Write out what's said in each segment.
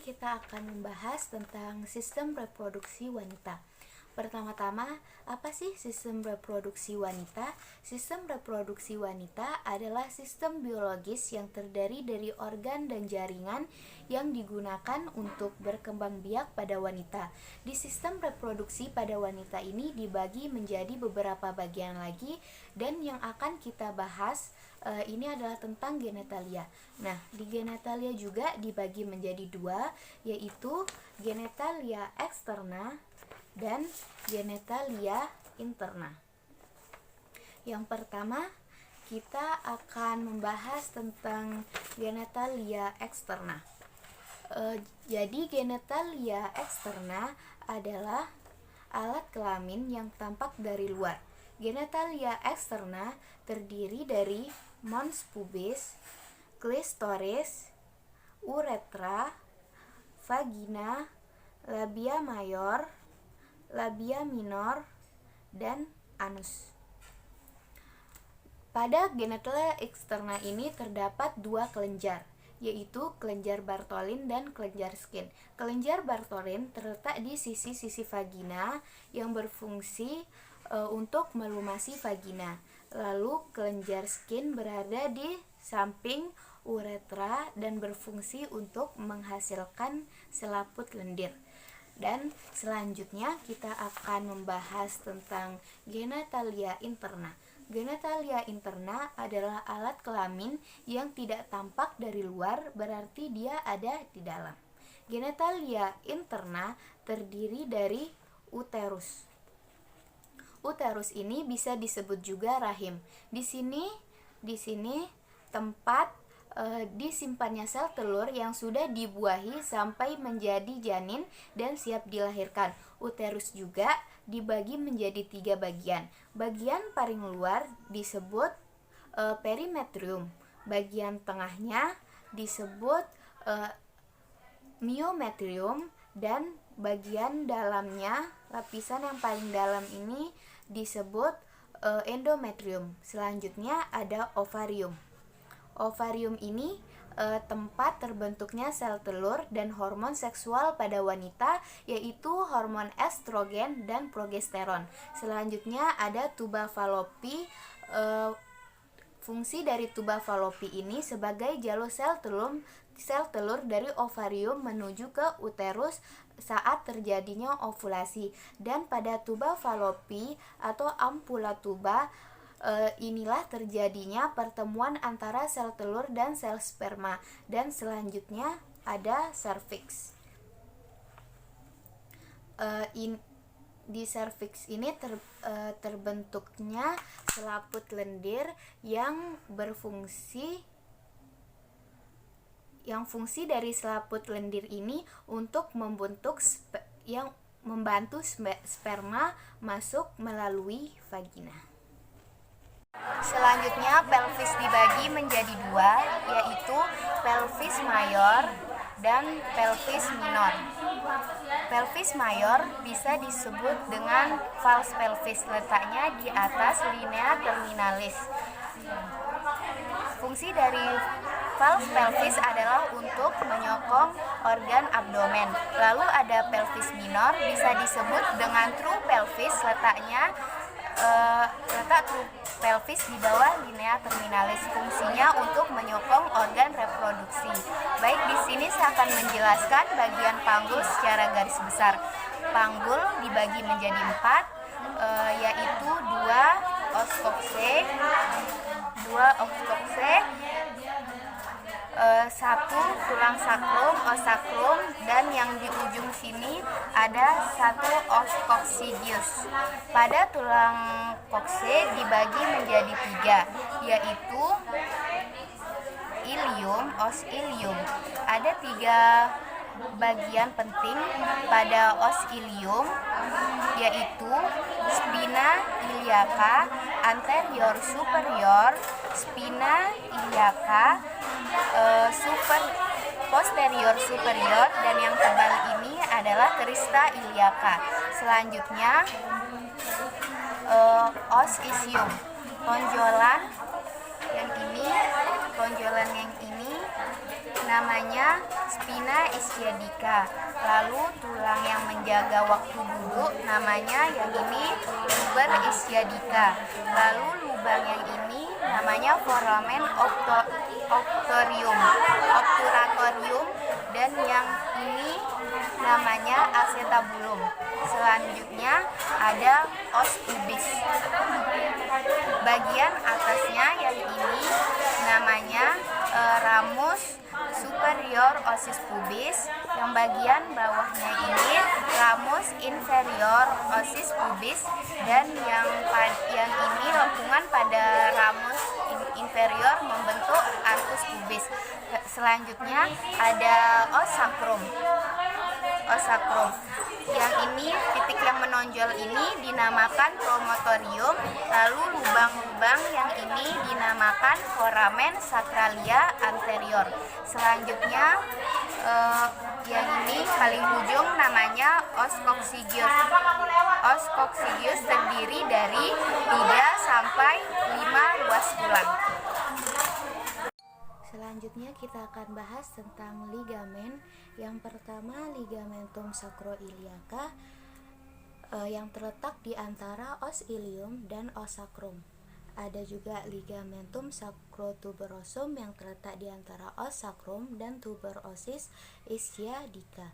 kita akan membahas tentang sistem reproduksi wanita. Pertama-tama, apa sih sistem reproduksi wanita? Sistem reproduksi wanita adalah sistem biologis yang terdiri dari organ dan jaringan yang digunakan untuk berkembang biak pada wanita. Di sistem reproduksi pada wanita ini dibagi menjadi beberapa bagian lagi, dan yang akan kita bahas ini adalah tentang genetalia. Nah, di genetalia juga dibagi menjadi dua, yaitu genetalia eksterna dan genetalia interna. Yang pertama, kita akan membahas tentang genetalia eksterna. Jadi genetalia eksterna adalah alat kelamin yang tampak dari luar. Genetalia eksterna terdiri dari mons pubis, clitoris, uretra, vagina, labia mayor, labia minor, dan anus. Pada genetalia eksterna ini terdapat dua kelenjar, yaitu kelenjar Bartholin dan kelenjar Skin. Kelenjar Bartholin terletak di sisi-sisi vagina yang berfungsi untuk melumasi vagina. Lalu kelenjar Skin berada di samping uretra dan berfungsi untuk menghasilkan selaput lendir. Dan selanjutnya kita akan membahas tentang genetalia interna. Genetalia interna adalah alat kelamin yang tidak tampak dari luar, berarti dia ada di dalam. Genetalia interna terdiri dari uterus. Uterus ini bisa disebut juga rahim. Di sini tempat disimpannya sel telur yang sudah dibuahi sampai menjadi janin dan siap dilahirkan. Uterus juga dibagi menjadi 3 bagian. Bagian paling luar disebut perimetrium. Bagian tengahnya disebut myometrium, dan bagian dalamnya, lapisan yang paling dalam ini disebut endometrium. Selanjutnya ada ovarium. Ovarium ini tempat terbentuknya sel telur dan hormon seksual pada wanita, yaitu hormon estrogen dan progesteron. Selanjutnya ada tuba Fallopi. Fungsi dari tuba Fallopi ini sebagai jalur sel telur dari ovarium menuju ke uterus saat terjadinya ovulasi. Dan pada tuba Fallopi atau ampula tuba, inilah terjadinya pertemuan antara sel telur dan sel sperma. Dan selanjutnya ada serviks. Di serviks ini terbentuknya selaput lendir yang fungsi dari selaput lendir ini untuk membantu sperma masuk melalui vagina. Selanjutnya pelvis dibagi menjadi dua, yaitu pelvis mayor dan pelvis minor. Pelvis mayor bisa disebut dengan vas pelvis, letaknya di atas linea terminalis. Fungsi dari vas pelvis adalah untuk menyokong organ abdomen. Lalu ada pelvis minor, bisa disebut dengan true pelvis, letak true pelvis di bawah linea terminalis. Fungsinya untuk menyokong organ reproduksi. Baik, di sini saya akan menjelaskan bagian panggul secara garis besar. Panggul dibagi menjadi 4, yaitu 2 oskopse, 1 tulang sakrum, osakrum, dan yang di ujung sini ada 1 oskopsidius. Pada tulang kokse dibagi menjadi 3, yaitu ilium, os ilium. Ada 3 bagian penting pada os ilium, yaitu spina iliaca anterior superior, spina iliaca posterior superior, dan yang tebal ini adalah crista iliaca. Selanjutnya os isium, tonjolan yang ini namanya spina ischiadica. Lalu tulang yang menjaga waktu duduk namanya yang ini tuber ischiadica. Lalu lubang yang ini namanya foramen obturatorium, dan yang ini namanya acetabulum. Selanjutnya ada os pubis. Bagian atasnya yang ini namanya ramus superior osis pubis, yang bagian bawahnya ini ramus inferior osis pubis, dan yang ini lengkungan pada ramus inferior membentuk arcus pubis. Selanjutnya ada os sacrum. Yang ini titik yang menonjol ini dinamakan promontorium, lalu lubang-lubang yang ini dinamakan foramen sacralia anterior. Selanjutnya yang ini paling ujung namanya os coccygeus. Os coccygeus terdiri dari 3 sampai 5 ruas tulang. Selanjutnya kita akan bahas tentang ligamen. Yang pertama, ligamentum sacroiliaca yang terletak di antara os ilium dan os sacrum. Ada juga ligamentum sacrotuberosum yang terletak di antara os sacrum dan tuber osis ischiadica.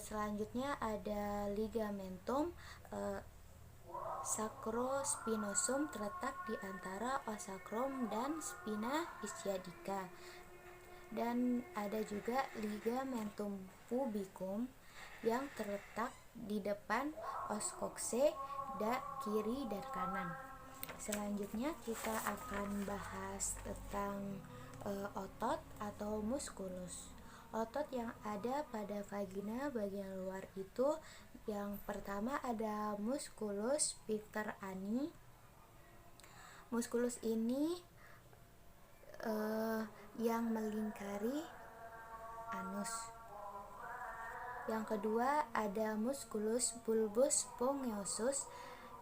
Selanjutnya ada ligamentum sacrospinosum terletak di antara os sacrum dan spina ischiadica. Dan ada juga ligamentum pubicum yang terletak di depan os coccyx kiri dan kanan. Selanjutnya kita akan bahas tentang otot atau musculus. Otot yang ada pada vagina bagian luar itu yang pertama ada musculus sphincter ani. Musculus ini yang melingkari anus. Yang kedua ada musculus bulbus spongiosum,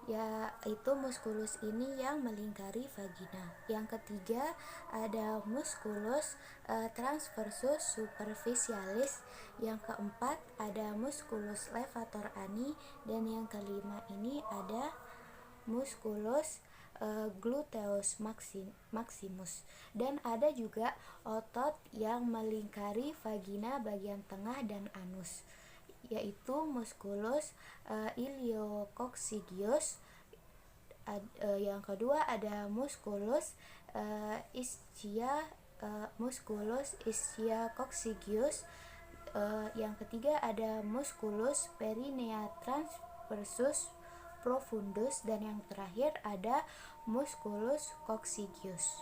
yaitu musculus ini yang melingkari vagina. Yang ketiga ada musculus transversus superficialis. Yang keempat ada musculus levator ani, dan yang kelima ini ada musculus gluteus maximus. Dan ada juga otot yang melingkari vagina bagian tengah dan anus, yaitu musculus iliococcygeus. Yang kedua ada musculus ischiacoccygeus. Yang ketiga ada musculus perineal transversus profundus, dan yang terakhir ada musculus coccygeus.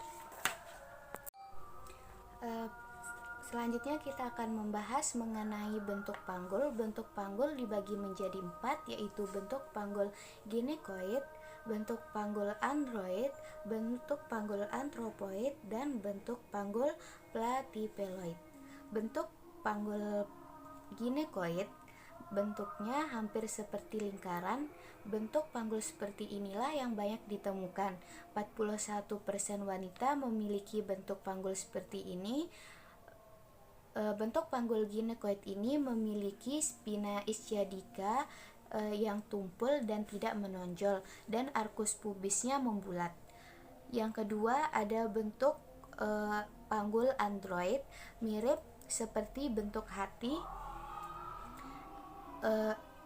Selanjutnya kita akan membahas mengenai bentuk panggul. Bentuk panggul dibagi menjadi 4, yaitu bentuk panggul ginekoid, bentuk panggul android, bentuk panggul antropoid, dan bentuk panggul platypeloid. Bentuk panggul ginekoid bentuknya hampir seperti lingkaran. Bentuk panggul seperti inilah yang banyak ditemukan. 41% wanita memiliki bentuk panggul seperti ini. Bentuk panggul ginekoid ini memiliki spina ischiadica yang tumpul dan tidak menonjol, dan arcus pubisnya membulat. Yang kedua ada bentuk panggul android, mirip seperti bentuk hati.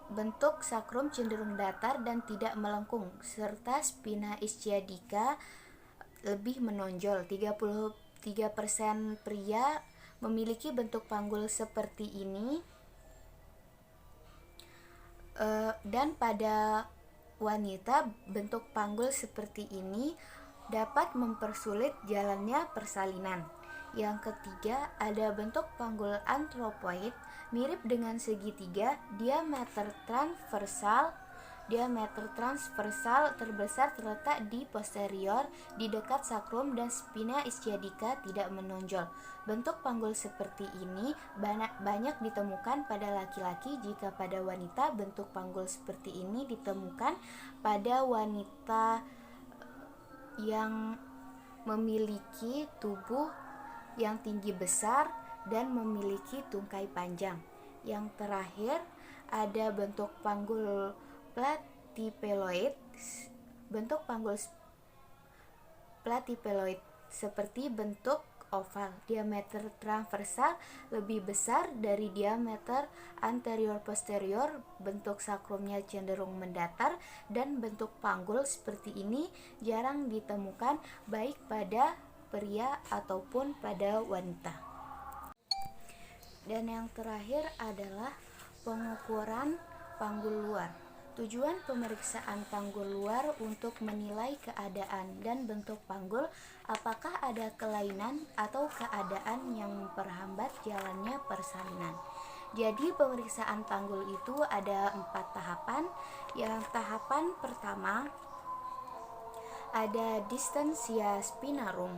Bentuk sakrum cenderung datar dan tidak melengkung, serta spina ischiadica lebih menonjol. 33% pria memiliki bentuk panggul seperti ini, dan pada wanita bentuk panggul seperti ini dapat mempersulit jalannya persalinan. Yang ketiga ada bentuk panggul antropoid, mirip dengan segitiga, diameter transversal terbesar terletak di posterior di dekat sakrum, dan spina ischiadica tidak menonjol. Bentuk panggul seperti ini banyak ditemukan pada laki-laki, jika pada wanita bentuk panggul seperti ini ditemukan pada wanita yang memiliki tubuh yang tinggi besar dan memiliki tungkai panjang. Yang terakhir ada bentuk panggul platypeloid. Bentuk panggul platypeloid seperti bentuk oval. Diameter transversal lebih besar dari diameter anterior posterior. Bentuk sakrumnya cenderung mendatar dan bentuk panggul seperti ini jarang ditemukan baik pada pria ataupun pada wanita. Dan yang terakhir adalah pengukuran panggul luar. Tujuan pemeriksaan panggul luar untuk menilai keadaan dan bentuk panggul, apakah ada kelainan atau keadaan yang memperhambat jalannya persalinan. Jadi pemeriksaan panggul itu ada 4 tahapan. Yang tahapan pertama ada distansia spinarum.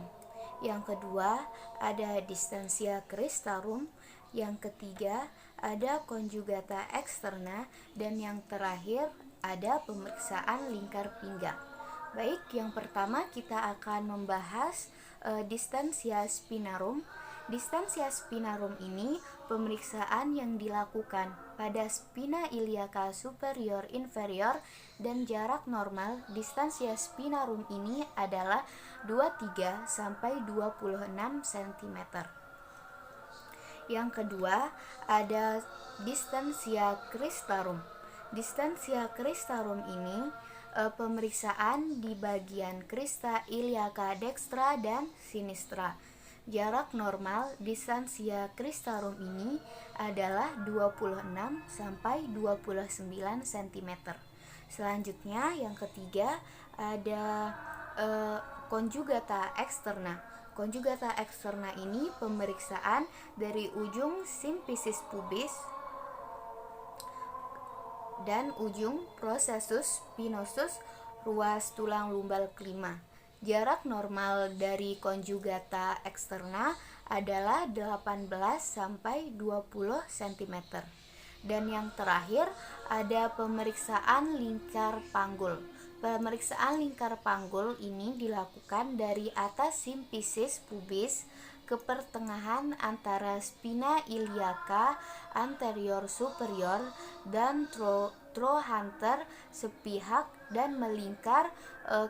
Yang kedua ada distansia cristarum. Yang ketiga ada conjugata externa, dan yang terakhir ada pemeriksaan lingkar pinggang. Baik, yang pertama kita akan membahas distansia spinarum. Distansia spinarum ini pemeriksaan yang dilakukan pada spina iliaca superior inferior, dan jarak normal distansia spinarum ini adalah 23 sampai 26 cm. Yang kedua ada distansia cristarum. Distansia cristarum ini pemeriksaan di bagian crista iliaca dextra dan sinistra. Jarak normal distansia cristarum ini adalah 26 sampai 29 cm. Selanjutnya yang ketiga ada conjugata externa. Conjugata externa ini pemeriksaan dari ujung symphysis pubis dan ujung processus spinosus ruas tulang lumbal kelima. Jarak normal dari conjugata externa adalah 18 sampai 20 cm. Dan yang terakhir ada pemeriksaan lingkar panggul. Pemeriksaan lingkar panggul ini dilakukan dari atas symphysis pubis ke pertengahan antara spina iliaca anterior superior dan trochanter sepihak dan melingkar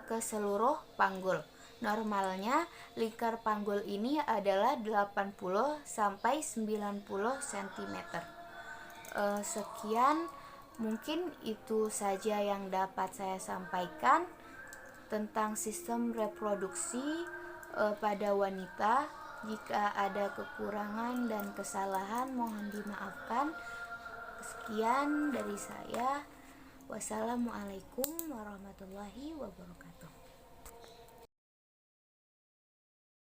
ke seluruh panggul. Normalnya lingkar panggul ini adalah 80 sampai 90 cm. Sekian, mungkin itu saja yang dapat saya sampaikan tentang sistem reproduksi pada wanita. Jika ada kekurangan dan kesalahan mohon dimaafkan. Sekian dari saya. Wassalamualaikum warahmatullahi wabarakatuh.